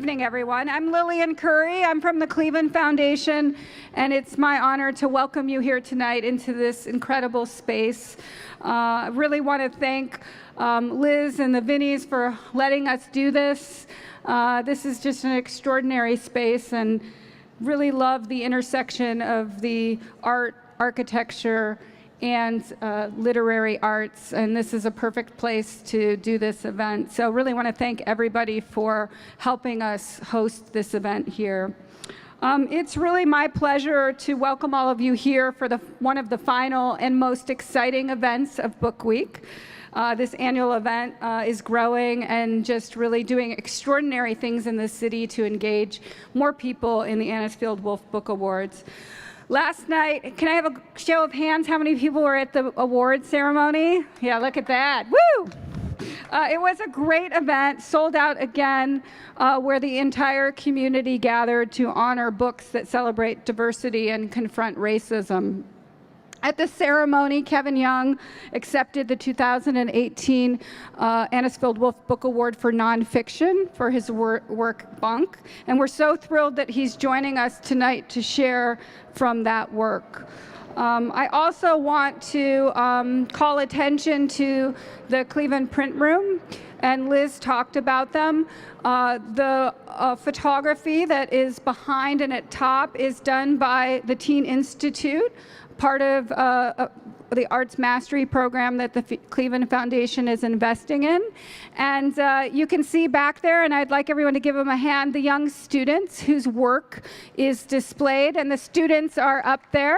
evening, everyone. I'm Lillian Curry. I'm from the Cleveland Foundation, and it's my honor to welcome you here tonight into this incredible space. I really want to thank Liz and the Vinnies for letting us do this. This is just an extraordinary space, and really love the intersection of the art, architecture, and literary arts, and this is a perfect place to do this event. So really want to thank everybody for helping us host this event here. It's really my pleasure to welcome all of you here for one of the final and most exciting events of Book Week. This annual event is growing and just really doing extraordinary things in the city to engage more people in the Anisfield Wolf Book Awards. Last night, can I have a show of hands? How many people were at the award ceremony? Yeah, look at that. Woo! It was a great event, sold out again, where the entire community gathered to honor books that celebrate diversity and confront racism. At the ceremony, Kevin Young accepted the 2018 Anisfield Wolf Book Award for Nonfiction for his work Bunk, and we're so thrilled that he's joining us tonight to share from that work. I also want to call attention to the Cleveland Print Room, and Liz talked about them. The photography that is behind and at top is done by the Teen Institute, part of the Arts Mastery program that the Cleveland Foundation is investing in. And you can see back there, and I'd like everyone to give them a hand, the young students whose work is displayed, and the students are up there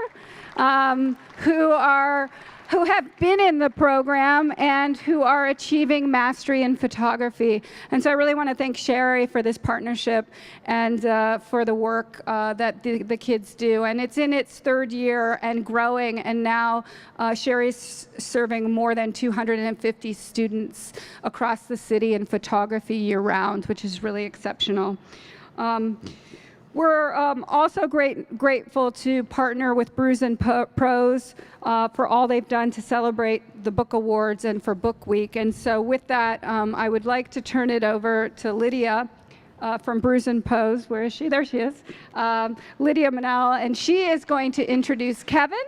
who have been in the program and who are achieving mastery in photography. And so I really want to thank Sherry for this partnership and for the work that the kids do. And it's in its third year and growing, and now Sherry's serving more than 250 students across the city in photography year-round, which is really exceptional. We're also grateful to partner with Brews and Prose for all they've done to celebrate the Book Awards and for Book Week. And so with that, I would like to turn it over to Lydia from Brews and Prose. Where is she? There she is. Lydia Manel, and she is going to introduce Kevin.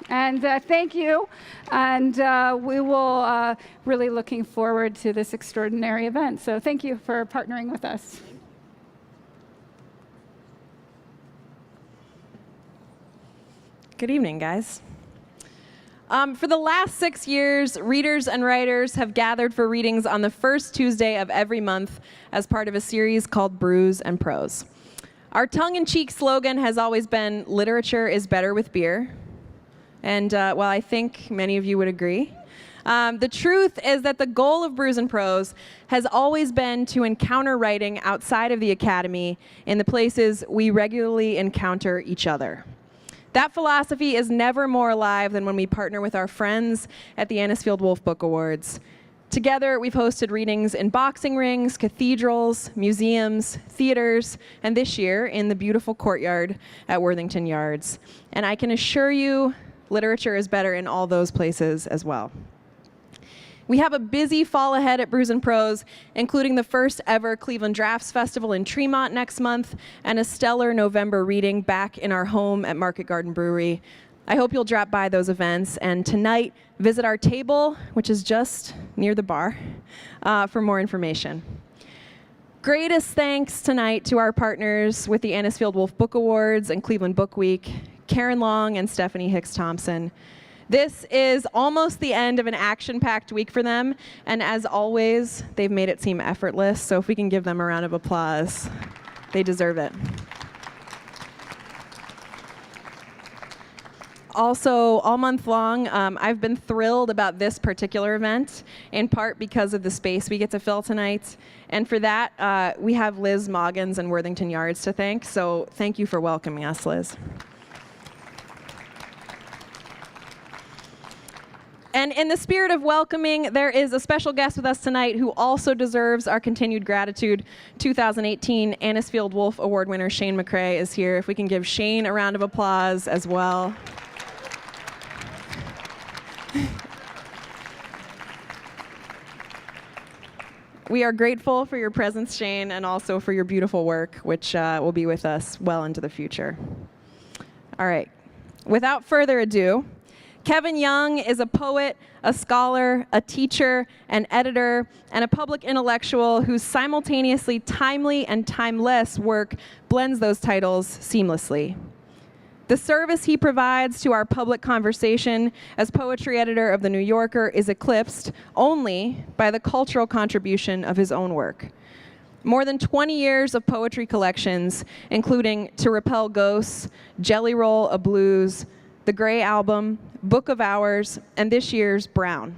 And thank you. And we will really looking forward to this extraordinary event. So thank you for partnering with us. Good evening, guys. For the last 6 years, readers and writers have gathered for readings on the first Tuesday of every month as part of a series called Brews and Prose. Our tongue-in-cheek slogan has always been, literature is better with beer. And while I think many of you would agree, the truth is that the goal of Brews and Prose has always been to encounter writing outside of the academy in the places we regularly encounter each other. That philosophy is never more alive than when we partner with our friends at the Anisfield Wolf Book Awards. Together, we've hosted readings in boxing rings, cathedrals, museums, theaters, and this year in the beautiful courtyard at Worthington Yards. And I can assure you, literature is better in all those places as well. We have a busy fall ahead at Brews and Prose, including the first ever Cleveland Drafts Festival in Tremont next month and a stellar November reading back in our home at Market Garden Brewery. I hope you'll drop by those events, and tonight visit our table, which is just near the bar, for more information. Greatest thanks tonight to our partners with the Anisfield Wolf Book Awards and Cleveland Book Week, Karen Long and Stephanie Hicks Thompson. This is almost the end of an action-packed week for them, and as always, they've made it seem effortless, so if we can give them a round of applause, they deserve it. Also, all month long, I've been thrilled about this particular event, in part because of the space we get to fill tonight, and for that, we have Liz Moggins and Worthington Yards to thank, so thank you for welcoming us, Liz. And in the spirit of welcoming, there is a special guest with us tonight who also deserves our continued gratitude. 2018 Anisfield Wolf Award winner Shane McCrae is here. If we can give Shane a round of applause as well. We are grateful for your presence, Shane, and also for your beautiful work, which will be with us well into the future. All right. Without further ado, Kevin Young is a poet, a scholar, a teacher, an editor, and a public intellectual whose simultaneously timely and timeless work blends those titles seamlessly. The service he provides to our public conversation as poetry editor of The New Yorker is eclipsed only by the cultural contribution of his own work. More than 20 years of poetry collections, including To Repel Ghosts, Jelly Roll, A Blues, The Gray Album, Book of Hours, and this year's Brown.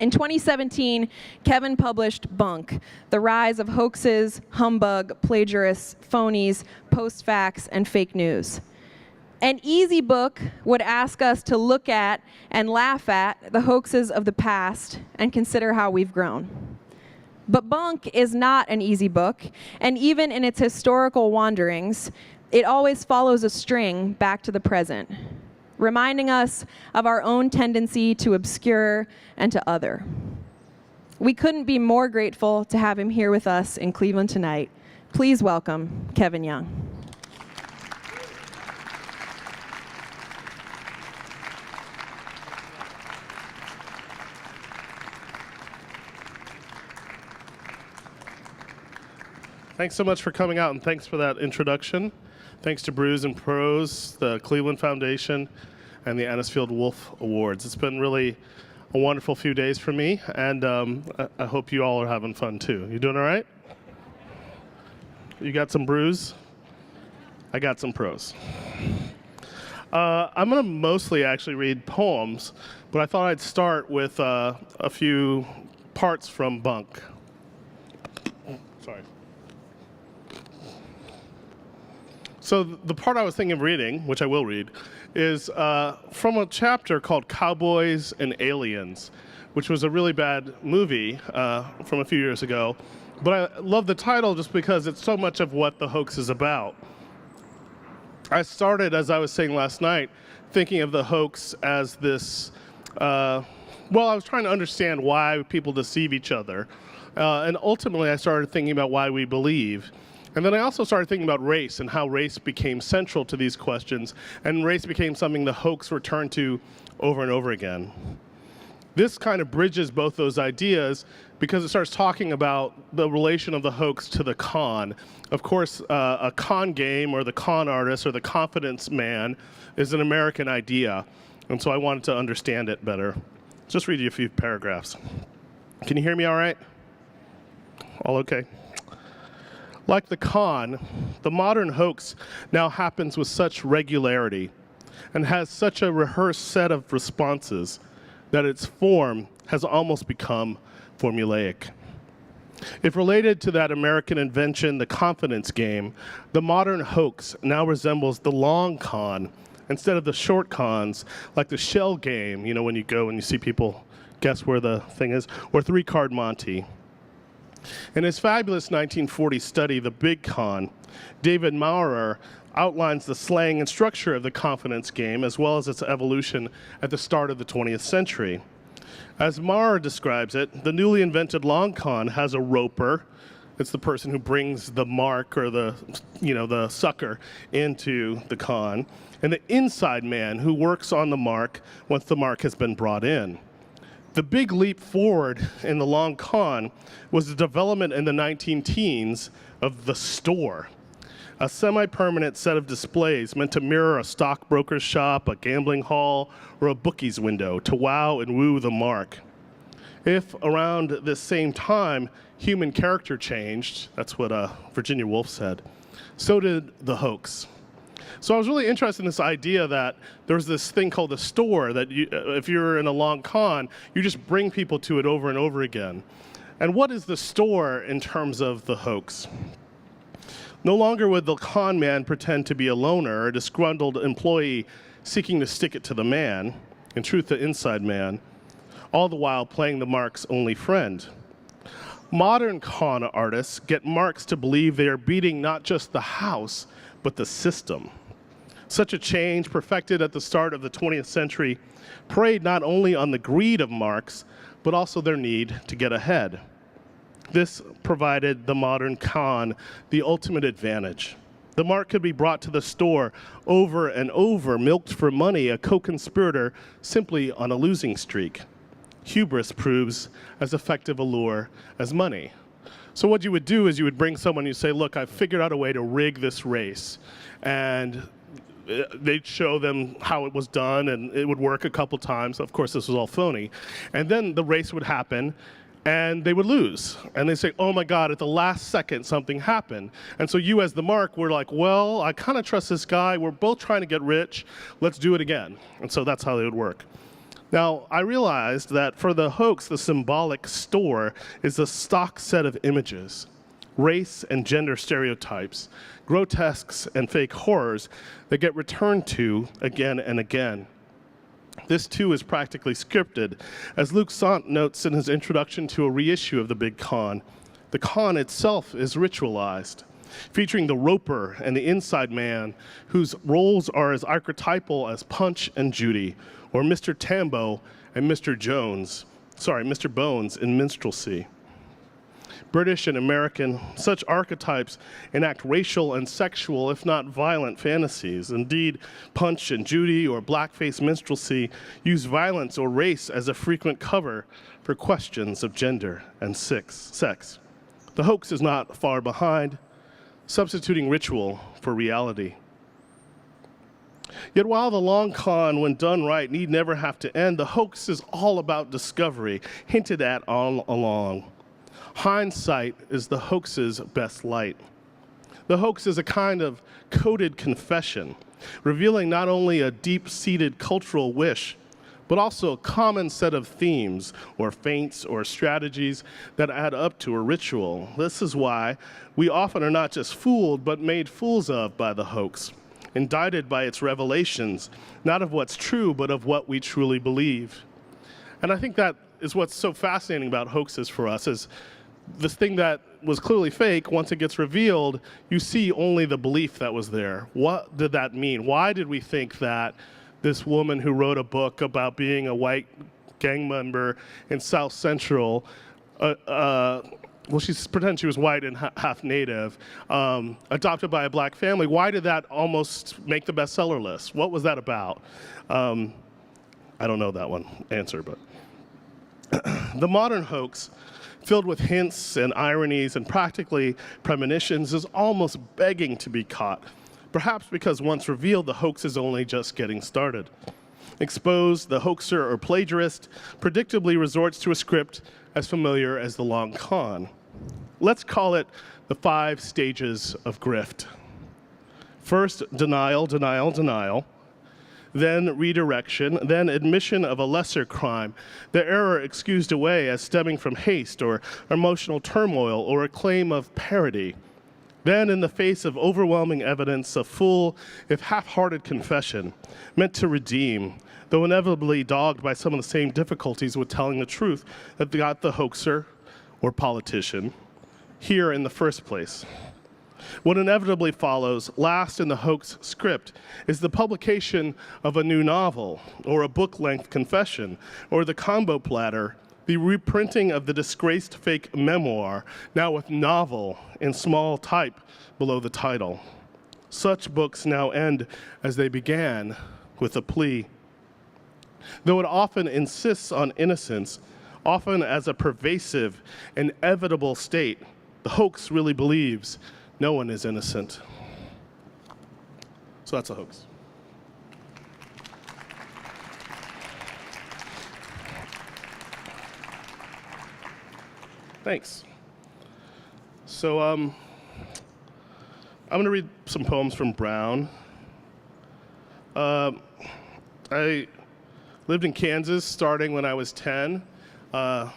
In 2017, Kevin published Bunk, The Rise of Hoaxes, Humbug, Plagiarists, Phonies, Post-Facts, and Fake News. An easy book would ask us to look at and laugh at the hoaxes of the past and consider how we've grown. But Bunk is not an easy book, and even in its historical wanderings, it always follows a string back to the present, reminding us of our own tendency to obscure and to other. We couldn't be more grateful to have him here with us in Cleveland tonight. Please welcome Kevin Young. Thanks so much for coming out, and thanks for that introduction. Thanks to Brews and Prose, the Cleveland Foundation, and the Anisfield Wolf Awards. It's been really a wonderful few days for me, and I hope you all are having fun too. You doing all right? You got some brews? I got some prose. I'm going to mostly actually read poems, but I thought I'd start with a few parts from Bunk. Sorry. So the part I was thinking of reading, which I will read, is from a chapter called Cowboys and Aliens, which was a really bad movie from a few years ago. But I love the title just because it's so much of what the hoax is about. I started, as I was saying last night, thinking of the hoax as this, I was trying to understand why people deceive each other. And ultimately, I started thinking about why we believe. And then I also started thinking about race and how race became central to these questions, and race became something the hoax returned to over and over again. This kind of bridges both those ideas because it starts talking about the relation of the hoax to the con. Of course, a con game or the con artist or the confidence man is an American idea, and so I wanted to understand it better. Just read you a few paragraphs. Can you hear me all right? All okay? Like the con, the modern hoax now happens with such regularity and has such a rehearsed set of responses that its form has almost become formulaic. If related to that American invention, the confidence game, the modern hoax now resembles the long con instead of the short cons, like the shell game, you know, when you go and you see people guess where the thing is, or three-card Monty. In his fabulous 1940 study, The Big Con, David Maurer outlines the slang and structure of the confidence game as well as its evolution at the start of the 20th century. As Maurer describes it, the newly invented long con has a roper. It's the person who brings the mark or the sucker into the con, and the inside man who works on the mark once the mark has been brought in. The big leap forward in the long con was the development in the 19-teens of the store, a semi-permanent set of displays meant to mirror a stockbroker's shop, a gambling hall, or a bookie's window to wow and woo the mark. If around this same time human character changed, that's what Virginia Woolf said, so did the hoax. So I was really interested in this idea that there's this thing called the store that if you're in a long con, you just bring people to it over and over again. And what is the store in terms of the hoax? No longer would the con man pretend to be a loner or a disgruntled employee seeking to stick it to the man, in truth the inside man, all the while playing the mark's only friend. Modern con artists get marks to believe they are beating not just the house, but the system. Such a change, perfected at the start of the 20th century, preyed not only on the greed of marks, but also their need to get ahead. This provided the modern con the ultimate advantage. The mark could be brought to the store over and over, milked for money, a co-conspirator simply on a losing streak. Hubris proves as effective a lure as money. So what you would do is you would bring someone, you say, look, I've figured out a way to rig this race. And they'd show them how it was done, and it would work a couple times. Of course, this was all phony. And then the race would happen, and they would lose. And they say, oh my God, at the last second, something happened. And so you as the mark were like, well, I kind of trust this guy. We're both trying to get rich. Let's do it again. And so that's how they would work. Now, I realized that for the hoax, the symbolic store is a stock set of images, race and gender stereotypes, grotesques and fake horrors that get returned to again and again. This, too, is practically scripted. As Luc Sant notes in his introduction to a reissue of The Big Con, the con itself is ritualized, featuring the roper and the inside man, whose roles are as archetypal as Punch and Judy, or Mr. Tambo and Mr. Bones in minstrelsy. British and American, such archetypes enact racial and sexual, if not violent, fantasies. Indeed, Punch and Judy or blackface minstrelsy use violence or race as a frequent cover for questions of gender and sex. The hoax is not far behind, substituting ritual for reality. Yet while the long con, when done right, need never have to end, the hoax is all about discovery, hinted at all along. Hindsight is the hoax's best light. The hoax is a kind of coded confession, revealing not only a deep-seated cultural wish, but also a common set of themes or feints or strategies that add up to a ritual. This is why we often are not just fooled, but made fools of by the hoax, indicted by its revelations, not of what's true, but of what we truly believe. And I think that is what's so fascinating about hoaxes for us, is this thing that was clearly fake, once it gets revealed, you see only the belief that was there. What did that mean? Why did we think that this woman who wrote a book about being a white gang member in South Central, well, she pretended she was white and half native, adopted by a black family, why did that almost make the bestseller list? What was that about? I don't know that answer, but the modern hoax, filled with hints and ironies and practically premonitions, is almost begging to be caught. Perhaps because once revealed, the hoax is only just getting started. Exposed, the hoaxer or plagiarist predictably resorts to a script as familiar as the long con. Let's call it the 5 stages of grift. First, denial, denial, denial. Then redirection, then admission of a lesser crime, the error excused away as stemming from haste or emotional turmoil or a claim of parody. Then, in the face of overwhelming evidence, a full, if half-hearted confession, meant to redeem, though inevitably dogged by some of the same difficulties with telling the truth that got the hoaxer or politician here in the first place. What inevitably follows, last in the hoax script, is the publication of a new novel, or a book-length confession, or the combo platter, the reprinting of the disgraced fake memoir, now with novel in small type below the title. Such books now end as they began, with a plea. Though it often insists on innocence, often as a pervasive, inevitable state, the hoax really believes no one is innocent. So that's a hoax. Thanks. So I'm going to read some poems from Brown. I lived in Kansas starting when I was 10, so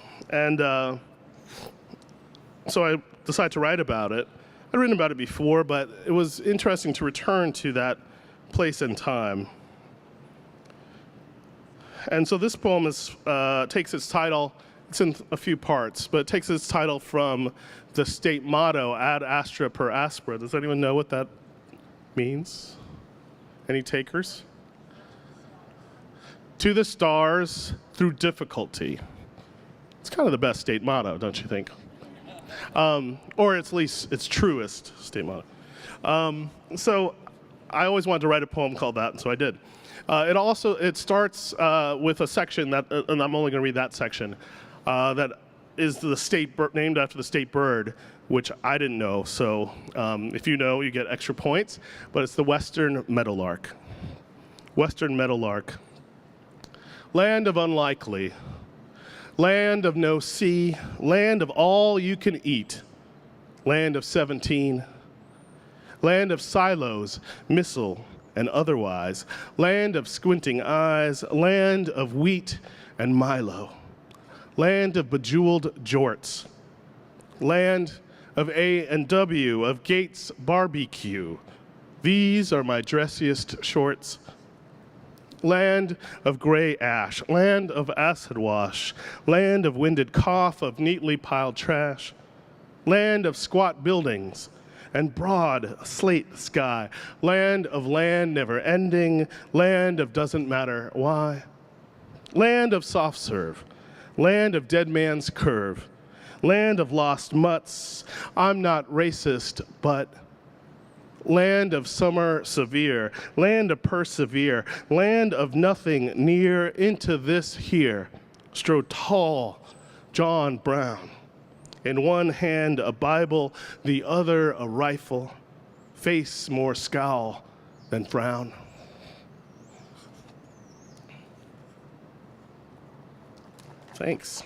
I decided to write about it. I'd written about it before, but it was interesting to return to that place and time. And so this poem takes its title, it's in a few parts, but it takes its title from the state motto, ad astra per aspera. Does anyone know what that means? Any takers? To the stars through difficulty. It's kind of the best state motto, don't you think? or at least its truest state motto. So I always wanted to write a poem called that, and so I did. It starts with a section that, and I'm only going to read that section, that is named after the state bird, which I didn't know. So if you know, you get extra points. But it's the western meadowlark. Western meadowlark. Land of unlikely. Land of no sea. Land of all you can eat. Land of 17. Land of silos, missile, and otherwise. Land of squinting eyes. Land of wheat and Milo. Land of bejeweled jorts. Land of A&W, of Gates Barbecue. These are my dressiest shorts. Land of gray ash, land of acid wash, land of winded cough, of neatly piled trash, land of squat buildings and broad slate sky, land of land never ending, land of doesn't matter why, land of soft serve, land of dead man's curve, land of lost mutts, I'm not racist, but land of summer severe, land of persevere, land of nothing near, into this here strode tall John Brown. In one hand a Bible, the other a rifle, face more scowl than frown. Thanks.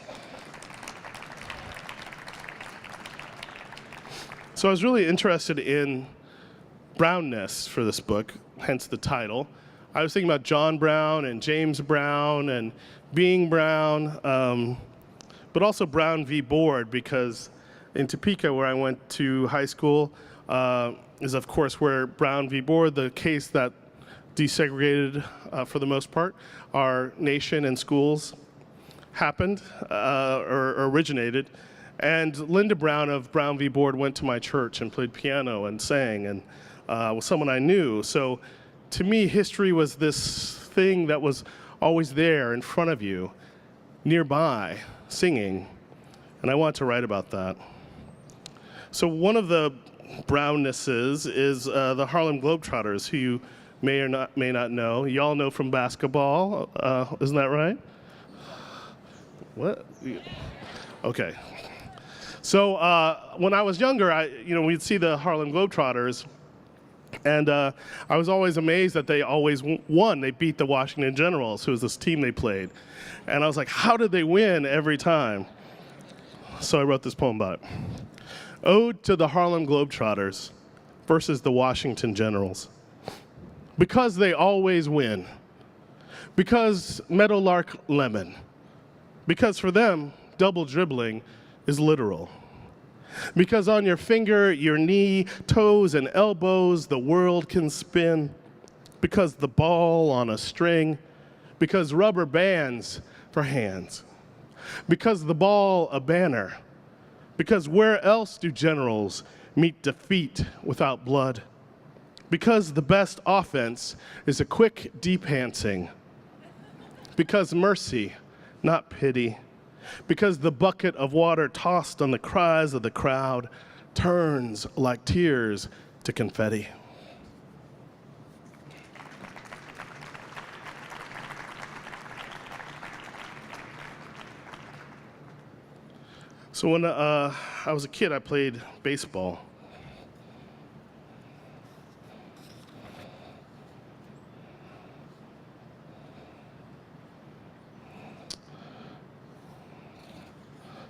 So I was really interested in brownness for this book, hence the title. I was thinking about John Brown and James Brown and being brown, but also Brown v. Board, because in Topeka, where I went to high school, is of course where Brown v. Board, the case that desegregated, for the most part, our nation and schools, happened or originated. And Linda Brown of Brown v. Board went to my church and played piano and sang, and was someone I knew. So to me, history was this thing that was always there in front of you, nearby, singing, and I want to write about that. So one of the brownnesses is the Harlem Globetrotters, who you may or may not know. Y'all know from basketball, isn't that right? What? Okay. So when I was younger, we'd see the Harlem Globetrotters, and I was always amazed that they always won. They beat the Washington Generals, who was this team they played. And I was like, how did they win every time? So I wrote this poem about it. Ode to the Harlem Globetrotters versus the Washington Generals. Because they always win. Because Meadowlark Lemon. Because for them, double dribbling is literal. Because on your finger, your knee, toes, and elbows, the world can spin. Because the ball on a string. Because rubber bands for hands. Because the ball a banner. Because where else do generals meet defeat without blood? Because the best offense is a quick, deep handing. Because mercy, not pity. Because the bucket of water tossed on the cries of the crowd turns like tears to confetti. So when I was a kid, I played baseball.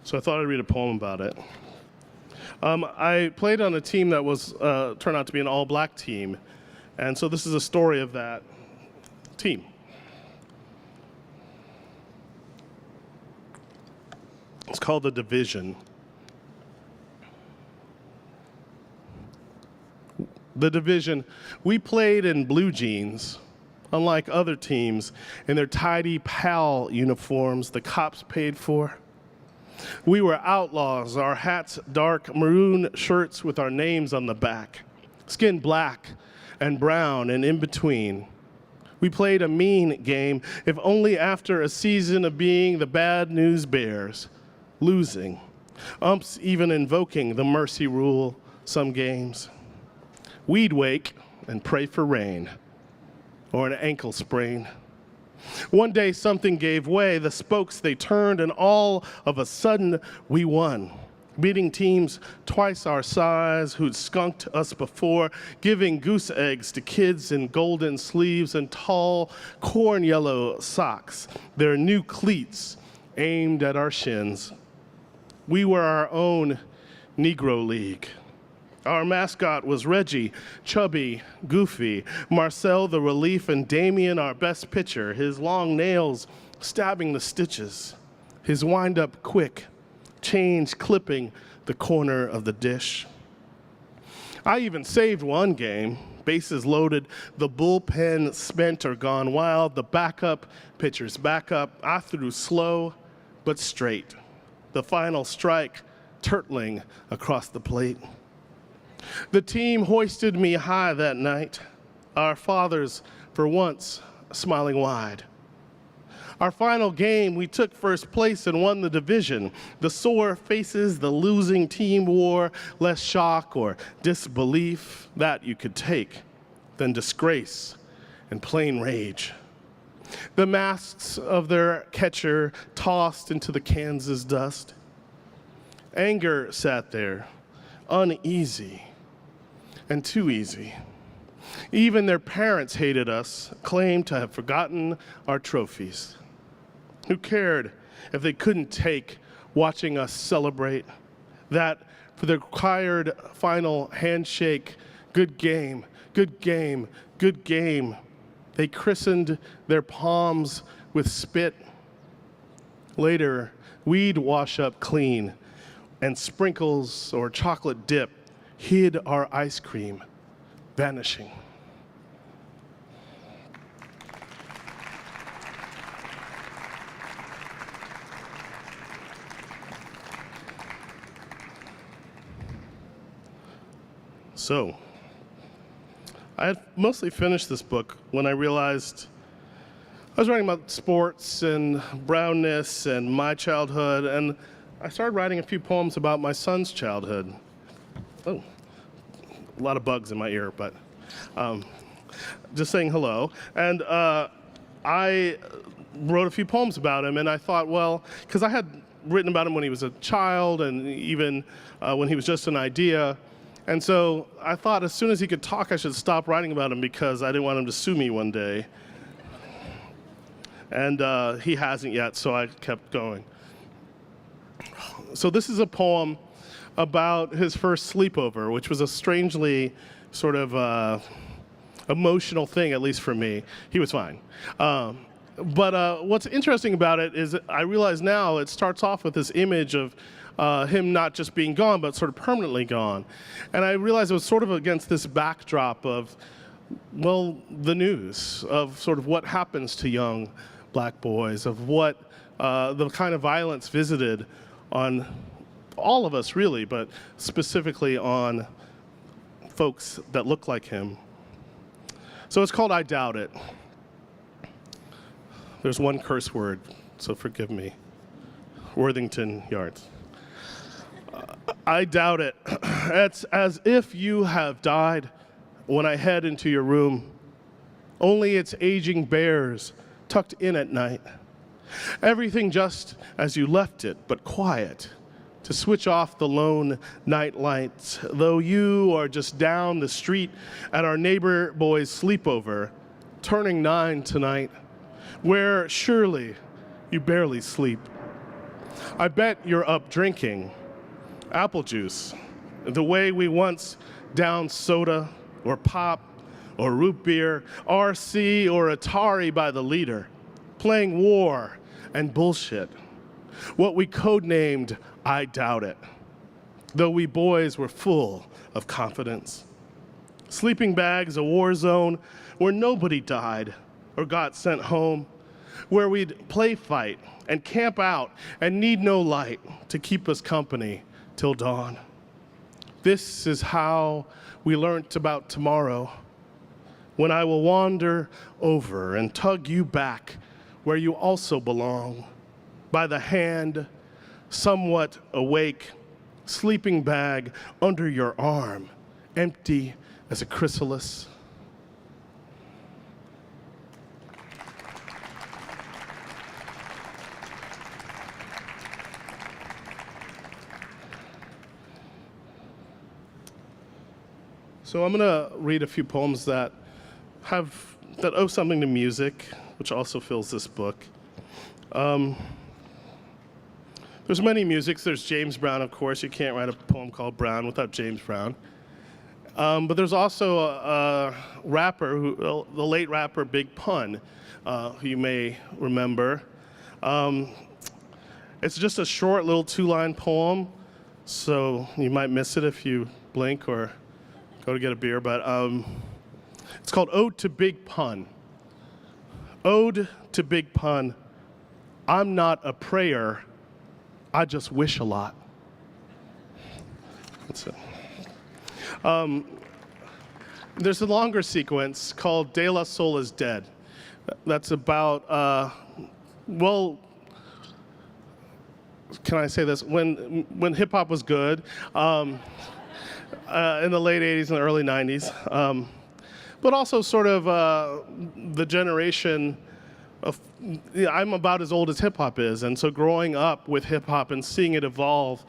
So I thought I'd read a poem about it. I played on a team that was turned out to be an all-black team, and so this is a story of that team. It's called The Division. The Division. We played in blue jeans, unlike other teams, in their tidy PAL uniforms the cops paid for. We were outlaws, our hats dark maroon shirts with our names on the back, skin black and brown and in between. We played a mean game, if only after a season of being the bad news bears, losing, Umps even invoking the mercy rule some games. We'd wake and pray for rain or an ankle sprain. One day something gave way, the spokes they turned, and all of a sudden we won. Beating teams twice our size who'd skunked us before, giving goose eggs to kids in golden sleeves and tall corn yellow socks, their new cleats aimed at our shins. We were our own Negro League. Our mascot was Reggie, chubby, goofy, Marcel the relief, and Damien our best pitcher, his long nails stabbing the stitches, his wind-up quick, change clipping the corner of the dish. I even saved one game, bases loaded, the bullpen spent or gone wild, the backup pitcher's backup. I threw slow but straight, the final strike turtling across the plate. The team hoisted me high that night, our fathers, for once, smiling wide. Our final game, we took first place and won the division. The sore faces the losing team wore, less shock or disbelief that you could take than disgrace and plain rage. The masks of their catcher tossed into the Kansas dust. Anger sat there, uneasy and too easy. Even their parents hated us, claimed to have forgotten our trophies. Who cared if they couldn't take watching us celebrate? That for the required final handshake, good game, good game, good game, they christened their palms with spit. Later, we'd wash up clean, and sprinkles or chocolate dip hid our ice cream, vanishing. So, I had mostly finished this book when I realized I was writing about sports and brownness and my childhood, and I started writing a few poems about my son's childhood. Oh, a lot of bugs in my ear, but just saying hello. And I wrote a few poems about him, and I thought, well, because I had written about him when he was a child and even when he was just an idea. And so I thought as soon as he could talk, I should stop writing about him because I didn't want him to sue me one day. And he hasn't yet, so I kept going. So this is a poem about his first sleepover, which was a strangely sort of emotional thing, at least for me. He was fine. But what's interesting about it is I realize now it starts off with this image of him not just being gone, but sort of permanently gone. And I realized it was sort of against this backdrop of, well, the news, of sort of what happens to young black boys, of what the kind of violence visited on all of us, really, but specifically on folks that look like him. So it's called I Doubt It. There's one curse word, so forgive me. Worthington yards. I doubt it. It's as if you have died when I head into your room. Only its aging bears tucked in at night. Everything just as you left it, but quiet, to switch off the lone night lights, though you are just down the street at our neighbor boy's sleepover, turning 9 tonight, where surely you barely sleep. I bet you're up drinking apple juice, the way we once downed soda or pop or root beer, RC or Atari by the liter, playing war and bullshit. What we codenamed I Doubt It, though we boys were full of confidence. Sleeping bags, a war zone where nobody died or got sent home, where we'd play fight and camp out and need no light to keep us company till dawn. This is how we learnt about tomorrow, when I will wander over and tug you back where you also belong, by the hand, somewhat awake, sleeping bag under your arm, empty as a chrysalis. So I'm going to read a few poems that owe something to music, which also fills this book. There's many musics. There's James Brown, of course. You can't write a poem called Brown without James Brown. But there's also a rapper, the late rapper Big Pun, who you may remember. It's just a short little 2-line poem, so you might miss it if you blink or go to get a beer, but it's called Ode to Big Pun. Ode to Big Pun. I'm not a prayer, I just wish a lot. That's it. There's a longer sequence called De La Soul is Dead. That's about, well, can I say this? When hip hop was good, in the late 80s and the early 90s, but also sort of the generation of, I'm about as old as hip hop is, and so growing up with hip hop and seeing it evolve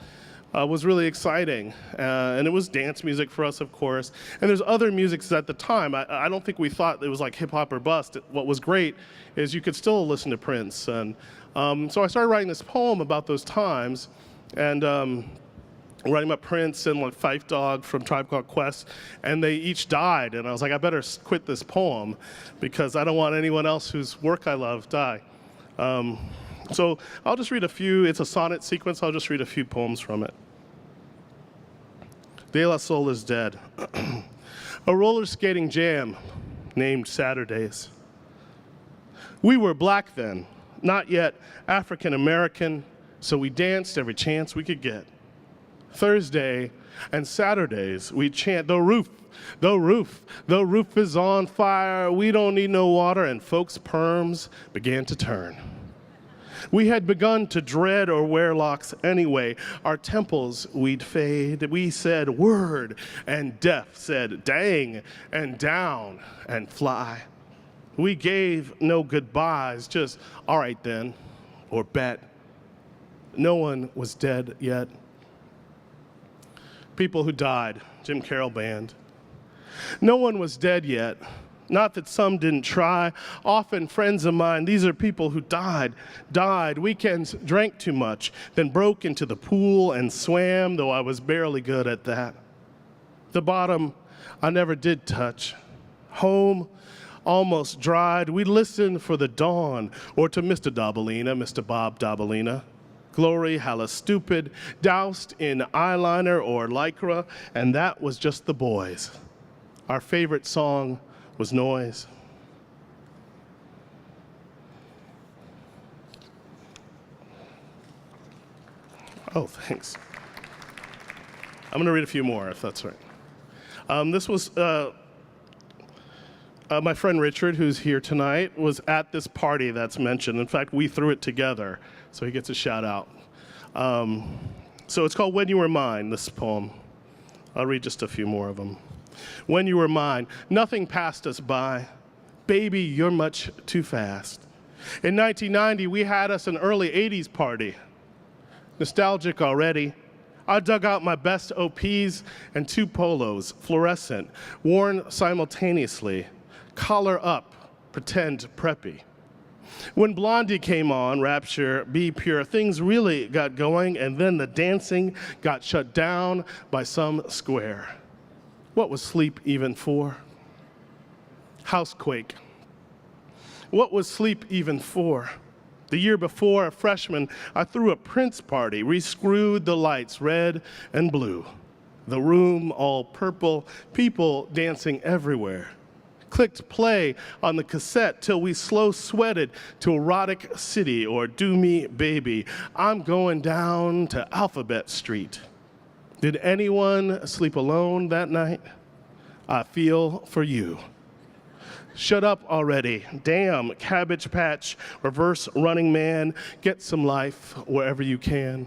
was really exciting. And it was dance music for us, of course. And there's other musics at the time. I don't think we thought it was like hip hop or bust. What was great is you could still listen to Prince. And so I started writing this poem about those times, and writing about Prince and like Phife Dawg from Tribe Called Quest, and they each died. And I was like, I better quit this poem because I don't want anyone else whose work I love die. So I'll just read a few. It's a sonnet sequence. I'll just read a few poems from it. De La Soul is Dead. A roller skating jam named Saturdays. We were black then, not yet African American, so we danced every chance we could get. Thursday and Saturdays, we chant, the roof is on fire, we don't need no water, and folks' perms began to turn. We had begun to dread or wear locks anyway. Our temples we'd fade. We said word, and death said dang, and down, and fly. We gave no goodbyes, just all right then, or bet. No one was dead yet. People who died, Jim Carroll Band. No one was dead yet. Not that some didn't try. Often friends of mine, these are people who died. Weekends drank too much, then broke into the pool and swam, though I was barely good at that. The bottom I never did touch. Home almost dried. We listened for the dawn, or to Mr. Dabalina, Mr. Bob Dabalina. Glory, hella stupid, doused in eyeliner or lycra, and that was just the boys. Our favorite song was Noise. Oh, thanks. I'm going to read a few more, if that's right. This was my friend Richard, who's here tonight, was at this party that's mentioned. In fact, we threw it together, so he gets a shout out. So it's called When You Were Mine, this poem. I'll read just a few more of them. When you were mine, nothing passed us by. Baby, you're much too fast. In 1990, we had us an early 80s party. Nostalgic already. I dug out my best OPs and 2 polos, fluorescent, worn simultaneously. Collar up, pretend preppy. When Blondie came on, Rapture, Be Pure, things really got going, and then the dancing got shut down by some square. What was sleep even for? Housequake. What was sleep even for? The year before, a freshman, I threw a Prince party, re-screwed the lights red and blue. The room all purple, people dancing everywhere. Clicked play on the cassette till we slow sweated to Erotic City or Do Me Baby. I'm going down to Alphabet Street. Did anyone sleep alone that night? I feel for you. Shut up already. Damn, Cabbage Patch, Reverse Running Man, get some life wherever you can.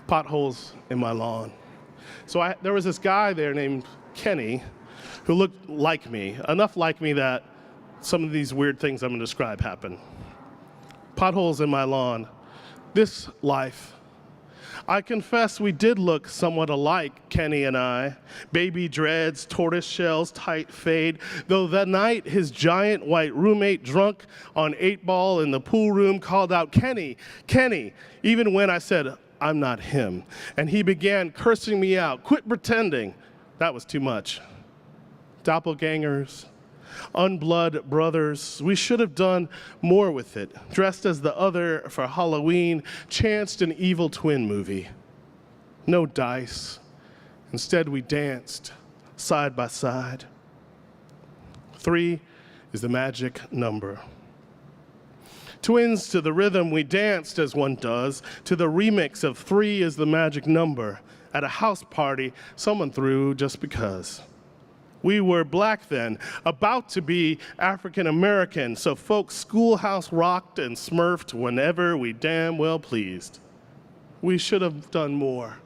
potholes in my lawn. So there was this guy there named Kenny who looked like me, enough like me that some of these weird things I'm going to describe happen. Potholes in my lawn. This life. I confess we did look somewhat alike, Kenny and I. Baby dreads, tortoise shells, tight fade. Though that night his giant white roommate drunk on 8-ball in the pool room called out, "Kenny, Kenny," even when I said, "I'm not him." And he began cursing me out. "Quit pretending." That was too much. Doppelgangers, unblood brothers. We should have done more with it. Dressed as the other for Halloween, chanced an evil twin movie. No dice. Instead, we danced side by side. 3 is the magic number. Twins to the rhythm, we danced as one does. To the remix of 3 is the magic number. At a house party, someone threw just because. We were black then, about to be African American, so folks schoolhouse rocked and smurfed whenever we damn well pleased. We should have done more,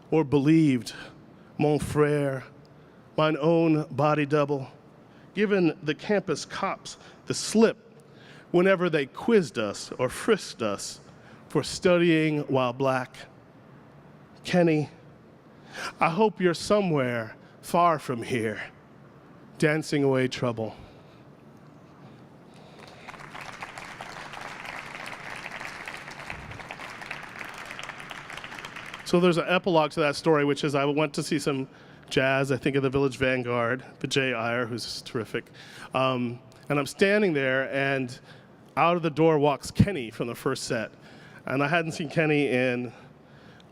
or believed, mon frère, mine own body double, given the campus cops the slip whenever they quizzed us or frisked us for studying while black. Kenny, I hope you're somewhere far from here, dancing away trouble. So there's an epilogue to that story, which is I went to see some jazz, I think at the Village Vanguard, Vijay Iyer, who's terrific. And I'm standing there, and out of the door walks Kenny from the first set. And I hadn't seen Kenny in,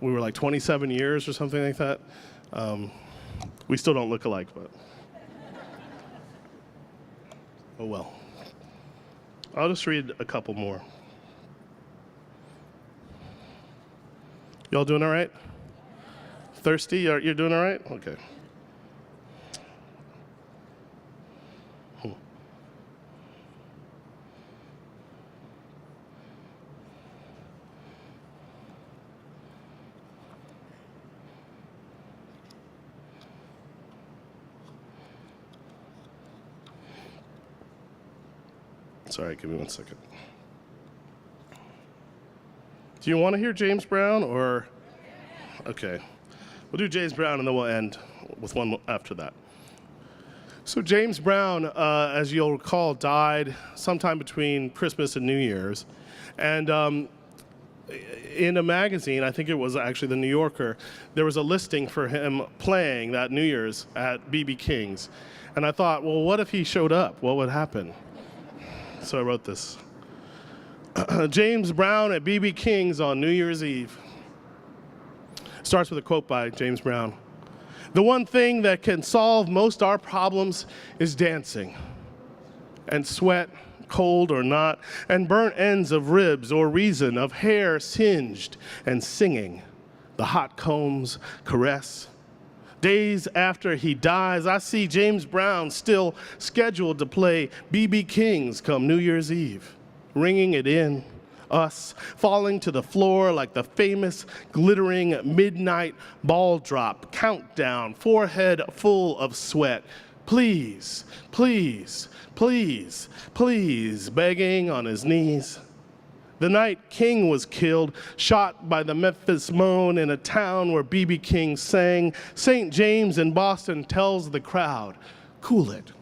we were like 27 years or something like that. We still don't look alike, but oh well. I'll just read a couple more. Y'all doing all right? Thirsty? You're doing all right? Okay. Sorry, give me 1 second. Do you want to hear James Brown or? Okay. We'll do James Brown and then we'll end with one after that. So James Brown, as you'll recall, died sometime between Christmas and New Year's. And in a magazine, I think it was actually the New Yorker, there was a listing for him playing that New Year's at B.B. King's. And I thought, well, what if he showed up? What would happen? So I wrote this. James Brown at B.B. King's on New Year's Eve. Starts with a quote by James Brown. The one thing that can solve most our problems is dancing. And sweat, cold or not, and burnt ends of ribs or reason of hair singed and singing. The hot combs caress. Days after he dies, I see James Brown still scheduled to play B.B. King's come New Year's Eve, ringing it in, us falling to the floor like the famous glittering midnight ball drop, countdown, forehead full of sweat. Please, please, please, please, begging on his knees. The night King was killed, shot by the Memphis Moan in a town where B.B. King sang, St. James in Boston tells the crowd, cool it.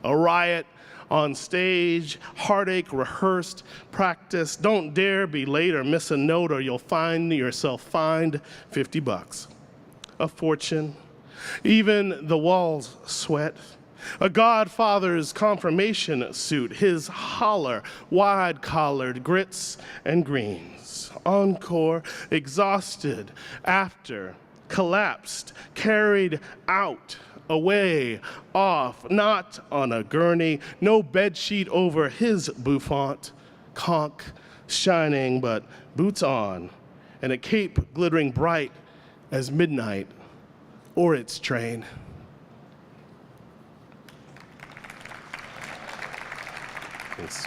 A riot on stage, heartache rehearsed, practice. Don't dare be late or miss a note or you'll find yourself fined $50. A fortune. Even the walls sweat. A godfather's confirmation suit, his holler, wide-collared grits and greens. Encore, exhausted, after, collapsed, carried out, away, off, not on a gurney, no bedsheet over his bouffant, conch shining but boots on, and a cape glittering bright as midnight or its train. Thanks.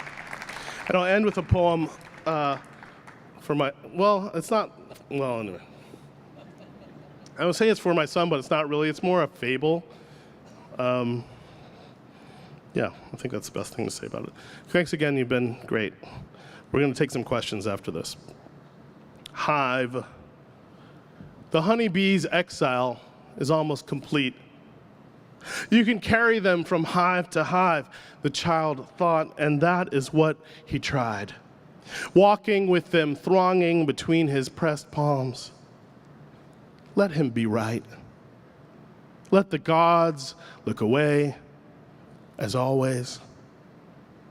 And I'll end with a poem for my, well, it's not well, anyway. I would say it's for my son, but it's not really. It's more a fable. Yeah, I think that's the best thing to say about it. Thanks again. You've been great. We're going to take some questions after this. Hive. The honeybee's exile is almost complete. You can carry them from hive to hive, the child thought, and that is what he tried. Walking with them, thronging between his pressed palms. Let him be right. Let the gods look away, as always.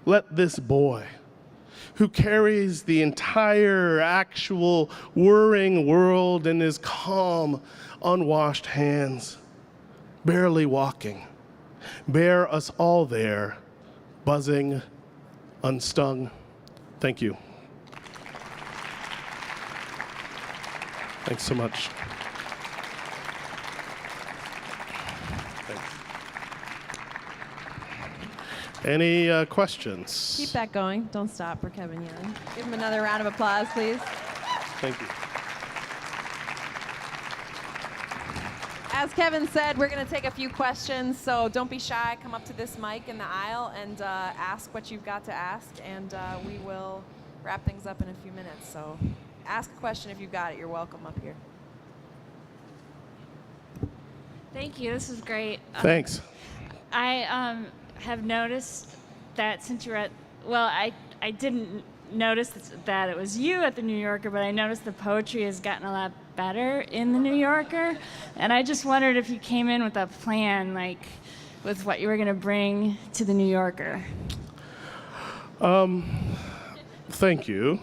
Let this boy, who carries the entire actual whirring world in his calm, unwashed hands, barely walking, bear us all there, buzzing, unstung. Thank you. Thanks so much. Thanks. Any questions? Keep that going. Don't stop for Kevin Young. Give him another round of applause, please. Thank you. As Kevin said, we're going to take a few questions, so don't be shy. Come up to this mic in the aisle and ask what you've got to ask, and we will wrap things up in a few minutes. So ask a question if you've got it. You're welcome up here. Thank you. This is great. Thanks. I have noticed that since you're at, well, I didn't notice that it was you at the New Yorker, but I noticed the poetry has gotten a lot better in the New Yorker. And I just wondered if you came in with a plan, like with what you were going to bring to the New Yorker. Thank you.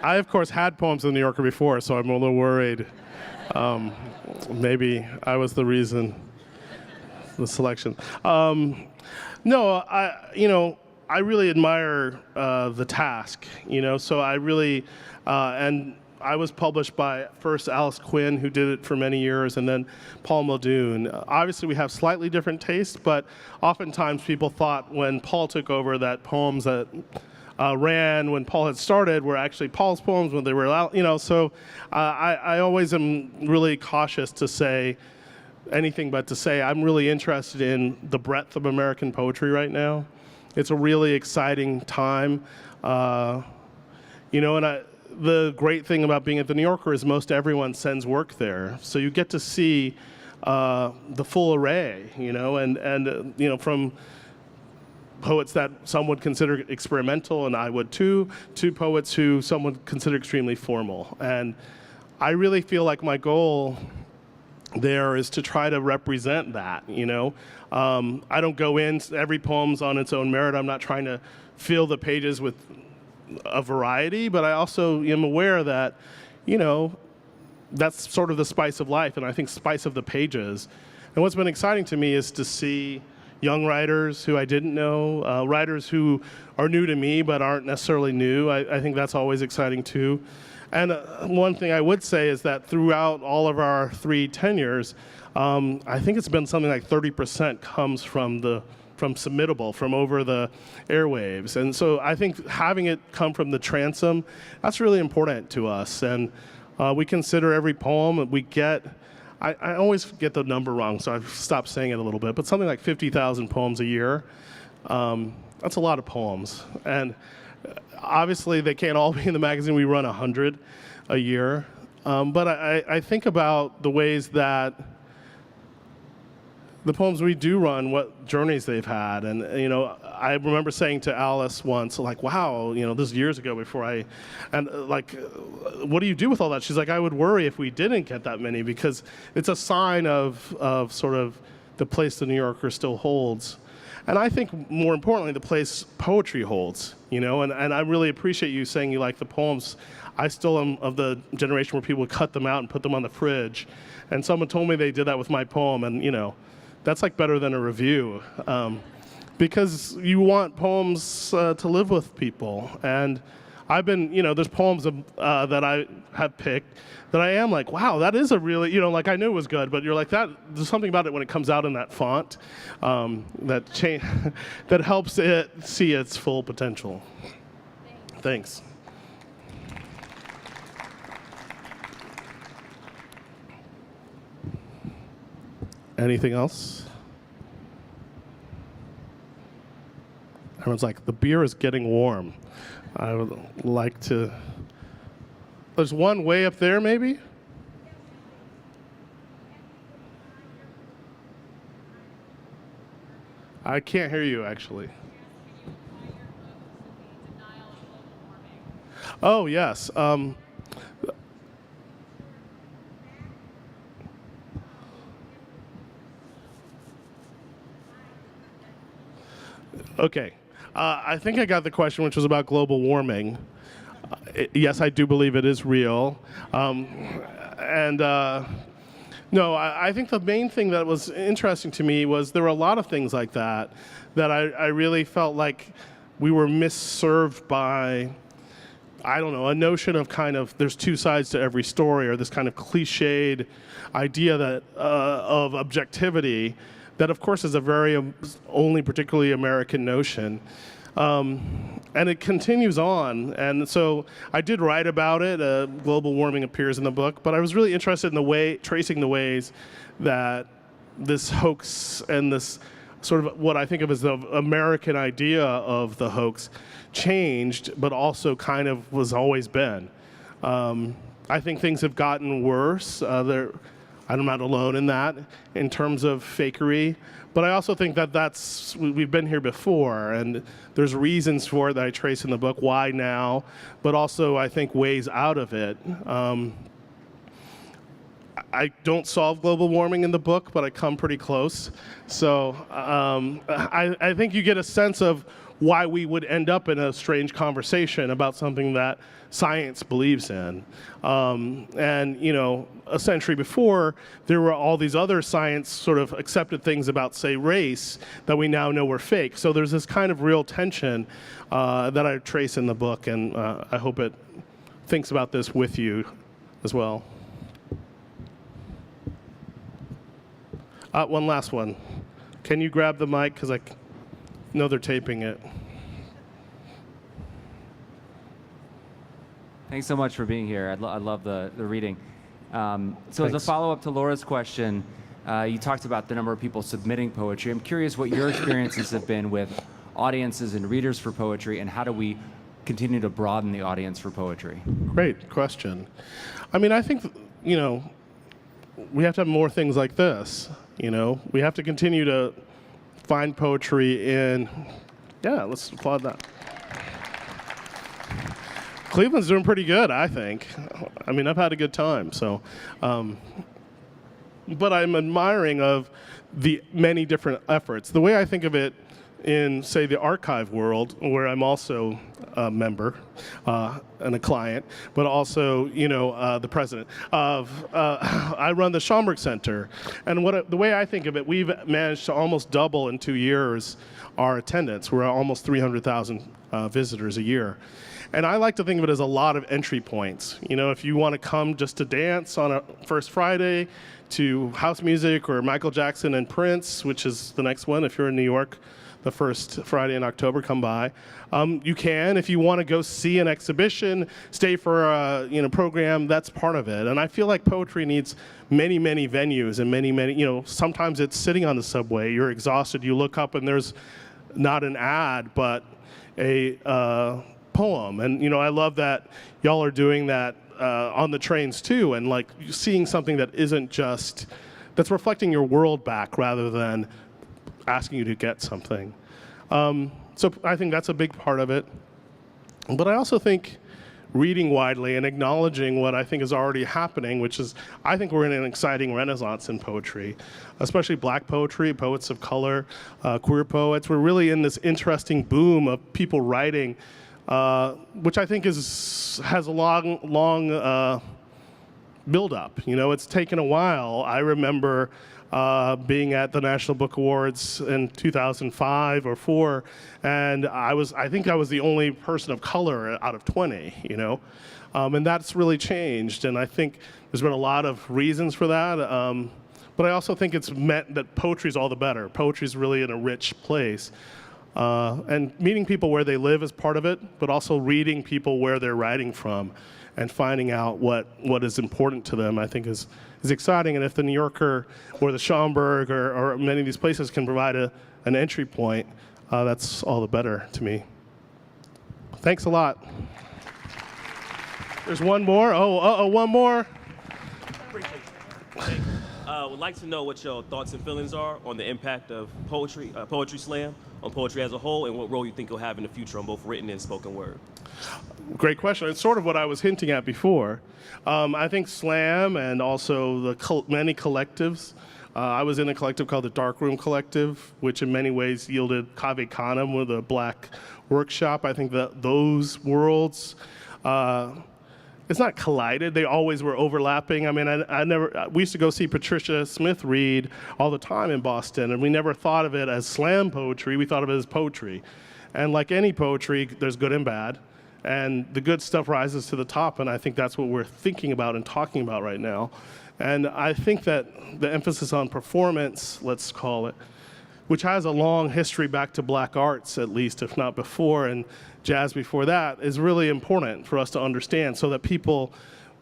I, of course, had poems in the New Yorker before, so I'm a little worried. Maybe I was the reason, the selection. No, I really admire the task, so I really, and I was published by first Alice Quinn, who did it for many years, and then Paul Muldoon. Obviously, we have slightly different tastes, but oftentimes people thought when Paul took over that poems that ran when Paul had started were actually Paul's poems when they were out, so I always am really cautious to say anything but to say I'm really interested in the breadth of American poetry right now. It's a really exciting time, and the great thing about being at the New Yorker is most everyone sends work there, so you get to see the full array, and from poets that some would consider experimental, and I would too, to poets who some would consider extremely formal. And I really feel like my goal there is to try to represent that, I don't go in, every poem's on its own merit. I'm not trying to fill the pages with a variety, but I also am aware that, that's sort of the spice of life, and I think spice of the pages. And what's been exciting to me is to see young writers who I didn't know, writers who are new to me but aren't necessarily new. I think that's always exciting too. And one thing I would say is that throughout all of our 3 tenures, I think it's been something like 30% comes from submittable, from over the airwaves. And so I think having it come from the transom, that's really important to us. And we consider every poem that we get. I always get the number wrong, so I've stopped saying it a little bit, but something like 50,000 poems a year. That's a lot of poems. And obviously, they can't all be in the magazine. We run 100 a year. But I think about the ways that the poems we do run, what journeys they've had. And, I remember saying to Alice once, like, wow, this is years ago before what do you do with all that? She's like, I would worry if we didn't get that many, because it's a sign of sort of the place the New Yorker still holds. And I think more importantly, the place poetry holds, and I really appreciate you saying you like the poems. I still am of the generation where people would cut them out and put them on the fridge. And someone told me they did that with my poem, and, that's like better than a review, because you want poems to live with people. And I've been, there's poems that I have picked that I am like, wow, that is a really, like I knew it was good, but you're like that. There's something about it when it comes out in that font that helps it see its full potential. Thanks. Anything else? Everyone's like, the beer is getting warm. I would like to... There's one way up there, maybe? I can't hear you, actually. Oh, yes. Okay. I think I got the question, which was about global warming. Yes, I do believe it is real. No, I think the main thing that was interesting to me was there were a lot of things like that I really felt like we were misserved by, I don't know, a notion of kind of there's two sides to every story, or this kind of cliched idea that of objectivity that, of course, is a very only particularly American notion. And it continues on. And so I did write about it. Global warming appears in the book. But I was really interested in tracing the ways that this hoax and this sort of what I think of as the American idea of the hoax changed, but also kind of was always been. I think things have gotten worse. I'm not alone in that in terms of fakery, but I also think that we've been here before, and there's reasons for it that I trace in the book, why now, but also I think ways out of it. I don't solve global warming in the book, but I come pretty close. So I think you get a sense of why we would end up in a strange conversation about something that science believes in. And, you know, a century before, there were all these other science sort of accepted things about, say, race that we now know were fake. So there's this kind of real tension that I trace in the book, and I hope it thinks about this with you as well. One last one. Can you grab the mic? Because I know they're taping it. Thanks so much for being here. I love the reading. So Thanks. as a follow-up to Laura's question, you talked about the number of people submitting poetry. I'm curious what your experiences have been with audiences and readers for poetry, and how do we continue to broaden the audience for poetry? Great question. I mean, I think, you know, we have to have more things like this. You know, we have to continue to find poetry in, yeah, let's applaud that. Cleveland's doing pretty good, I think. I mean, I've had a good time, so. But I'm admiring of the many different efforts. The way I think of it in, say, the archive world, where I'm also a member and a client, but also, you know, the president of, I run the Schomburg Center. And the way I think of it, we've managed to almost double in 2 years our attendance. We're at almost 300,000 visitors a year. And I like to think of it as a lot of entry points. You know, if you want to come just to dance on a First Friday to house music or Michael Jackson and Prince, which is the next one, if you're in New York, the first Friday in October, come by. You can. If you want to go see an exhibition, stay for a program, that's part of it. And I feel like poetry needs many, many venues and many, many, sometimes it's sitting on the subway, you're exhausted, you look up and there's not an ad, but a poem. And, I love that y'all are doing that on the trains too, and like seeing something that isn't just, that's reflecting your world back rather than asking you to get something. So I think that's a big part of it. But I also think reading widely and acknowledging what I think is already happening, which is, I think we're in an exciting renaissance in poetry, especially black poetry, poets of color, queer poets. We're really in this interesting boom of people writing, which I think has a long build up. It's taken a while. I remember being at the National Book Awards in 2005 or 4, and I think I was the only person of color out of 20, and that's really changed, and I think there's been a lot of reasons for that, but I also think it's meant that poetry's all the better. Poetry's really in a rich place. And meeting people where they live is part of it, but also reading people where they're writing from and finding out what is important to them, I think is exciting. And if the New Yorker or the Schomburg or many of these places can provide an entry point, that's all the better to me. Thanks a lot. There's one more. One more. Appreciate it. Thank you. Would like to know what your thoughts and feelings are on the impact of poetry slam on poetry as a whole, and what role you think it'll have in the future on both written and spoken word. Great question. It's sort of what I was hinting at before. I think slam and also the many collectives. I was in a collective called the Darkroom Collective, which in many ways yielded Cave Canem with a black workshop. I think that those worlds, it's not collided. They always were overlapping. I mean, we used to go see Patricia Smith read all the time in Boston, and we never thought of it as slam poetry. We thought of it as poetry. And like any poetry, there's good and bad. And the good stuff rises to the top, and I think that's what we're thinking about and talking about right now. And I think that the emphasis on performance, let's call it, which has a long history back to black arts, at least, if not before, and jazz before that, is really important for us to understand so that people,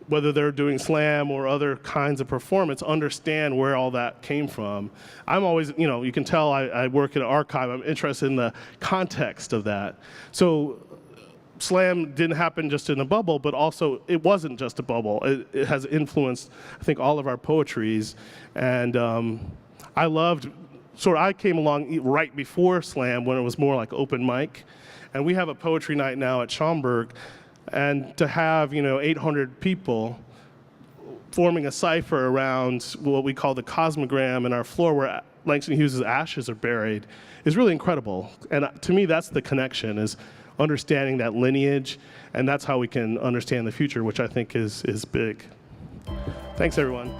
whether they're doing slam or other kinds of performance, understand where all that came from. I'm always, you can tell I work in an archive. I'm interested in the context of that. So slam didn't happen just in a bubble, but also it wasn't just a bubble. It has influenced, I think, all of our poetries. And I came along right before slam when it was more like open mic. And we have a poetry night now at Schomburg. And to have, 800 people forming a cipher around what we call the cosmogram in our floor where Langston Hughes' ashes are buried is really incredible. And to me, that's the connection, is understanding that lineage, and that's how we can understand the future, which I think is big. Thanks, everyone.